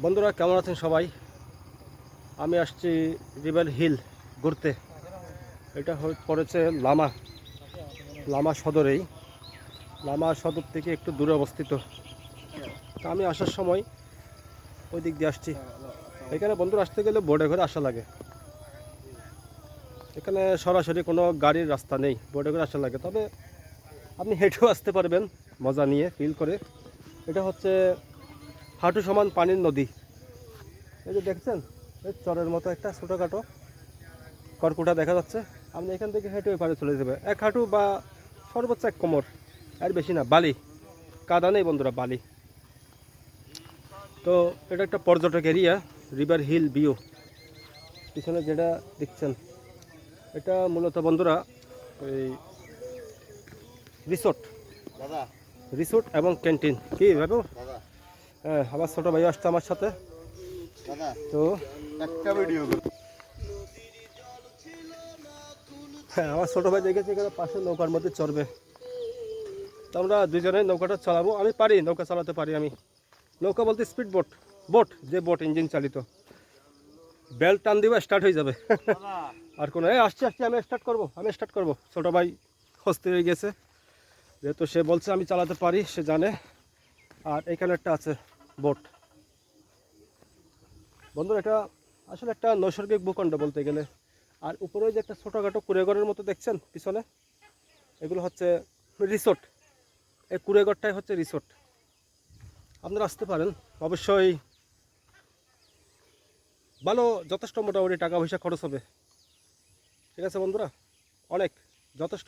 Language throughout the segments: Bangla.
বন্ধুরা কেমন আছেন সবাই? আমি আসছি রিবেল হিল ঘুরতে। এটা পড়েছে লামা সদরেই। লামা সদর থেকে একটু দূরে অবস্থিত। তা আমি আসার সময় ওই দিক দিয়ে আসছি। এখানে বন্ধুরা আসতে গেলে বোটে করে আসা লাগে। এখানে সরাসরি কোনো গাড়ির রাস্তা নেই, বোটে করে আসা লাগে। তবে আপনি হেঁটেও আসতে পারবেন মজা নিয়ে, ফিল করে। এটা হচ্ছে হাঁটু সমান পানির নদী। এই যে দেখছেন, এই চরের মতো একটা ছোটোখাটো কর্কুটা দেখা যাচ্ছে। আপনি এখান থেকে হেঁটে ওই পারে চলে যাবে, এক হাঁটু বা সর্বোচ্চ এক কোমর, আর বেশি না। বালি, কাদা নেই বন্ধুরা, বালি। তো এটা একটা পর্যটক এরিয়া, রিভার হিল ভিউ। পিছনে যেটা দেখছেন এটা মূলত বন্ধুরা এই রিসোর্ট রিসোর্ট এবং ক্যান্টিন। কি ভাবো? হ্যাঁ, আমার ছোটো ভাই আসছে আমার সাথে। তো একটা ভিডিও হ্যাঁ, আমার ছোটো ভাই দেখেছি এখানে পাশে নৌকার মধ্যে চড়বে। তো আমরা দুজনে নৌকাটা চালাবো। আমি পারি, নৌকা চালাতে পারি আমি। নৌকা বলতে স্পিড বোট, যে বোট ইঞ্জিন চালিত। বেল্ট টান দিবা, স্টার্ট হয়ে যাবে। আর কোনো আসছি আমি স্টার্ট করবো। ছোটো ভাই হস্তে হয়ে গেছে, যেহেতু সে বলছে আমি চালাতে পারি, সে জানে। আর এখানে একটা আছে বোট। বন্ধুরা এটা আসলে একটা নৈসর্গিক ভূখণ্ড বলতে গেলে। আর উপরে যে একটা ছোটোখাটো কুড়েঘরের মতো দেখছেন পিছনে, এগুলো হচ্ছে রিসোর্ট। এই কুড়েঘরটাই হচ্ছে রিসোর্ট। আপনারা আসতে পারেন, অবশ্যই ভালো, যথেষ্ট মোটামুটি টাকা পয়সা খরচ হবে। ঠিক আছে বন্ধুরা, অনেক যথেষ্ট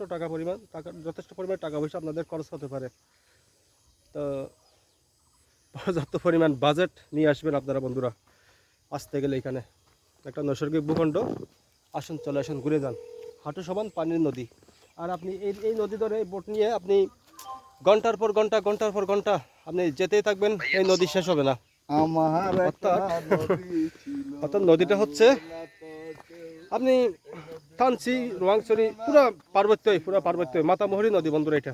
যথেষ্ট পরিমাণ টাকা পয়সা আপনাদের খরচ হতে পারে। তো পর্যাপ্ত পরিমাণ বাজেট নিয়ে আসবেন আপনারা বন্ধুরা আসতে গেলে। এখানে একটা নৈসর্গিক ভূখণ্ড। চলে আসুন, ঘুরে যান। হাঁটু সমান পানির নদী। আর আপনি এই নদী ধরে এই বোট নিয়ে আপনি ঘন্টার পর ঘন্টা আপনি যেতেই থাকবেন, এই নদী শেষ হবে না। আমার অর্থাৎ নদীটা হচ্ছে আপনি থানচি, রোয়াংছড়ি, পুরা পার্বত্য মাতামুহুরী নদী বন্ধুরা। এটা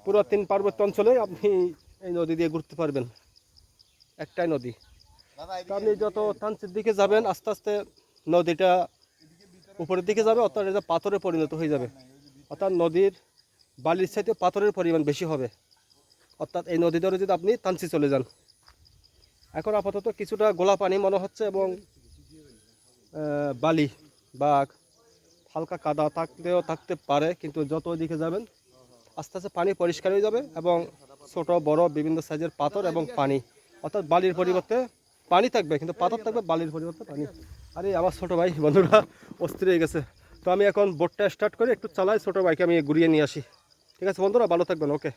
পুরো 3 পার্বত্য অঞ্চলে আপনি এই নদী দিয়ে ঘুরতে পারবেন। একটাই নদী। তো আপনি যত থানচির দিকে যাবেন, আস্তে আস্তে নদীটা উপরের দিকে যাবে, অর্থাৎ এটা পাথরে পরিণত হয়ে যাবে। অর্থাৎ নদীর বালির চাইতে পাথরের পরিমাণ বেশি হবে। অর্থাৎ এই নদী ধরে যদি আপনি থানচি চলে যান, এখন আপাতত কিছুটা গোলা পানি মনে হচ্ছে এবং বালি বা হালকা কাদা থাকতে পারে, কিন্তু যত ওইদিকে যাবেন আস্তে আস্তে পানি পরিষ্কার হয়ে যাবে এবং ছোট বড় বিভিন্ন সাইজের পাথর এবং পানি, অর্থাৎ বালির পরিবর্তে পানি থাকবে, কিন্তু পাথর থাকবে, বালির পরিবর্তে পানি। আরে আমার ছোটো ভাই বন্ধুরা অস্থির হয়ে গেছে। তো আমি এখন বোটটা স্টার্ট করে একটু চালাই, ছোটো ভাইকে আমি ঘুরিয়ে নিয়ে আসি। ঠিক আছে বন্ধুরা, ভালো থাকবেন। ওকে।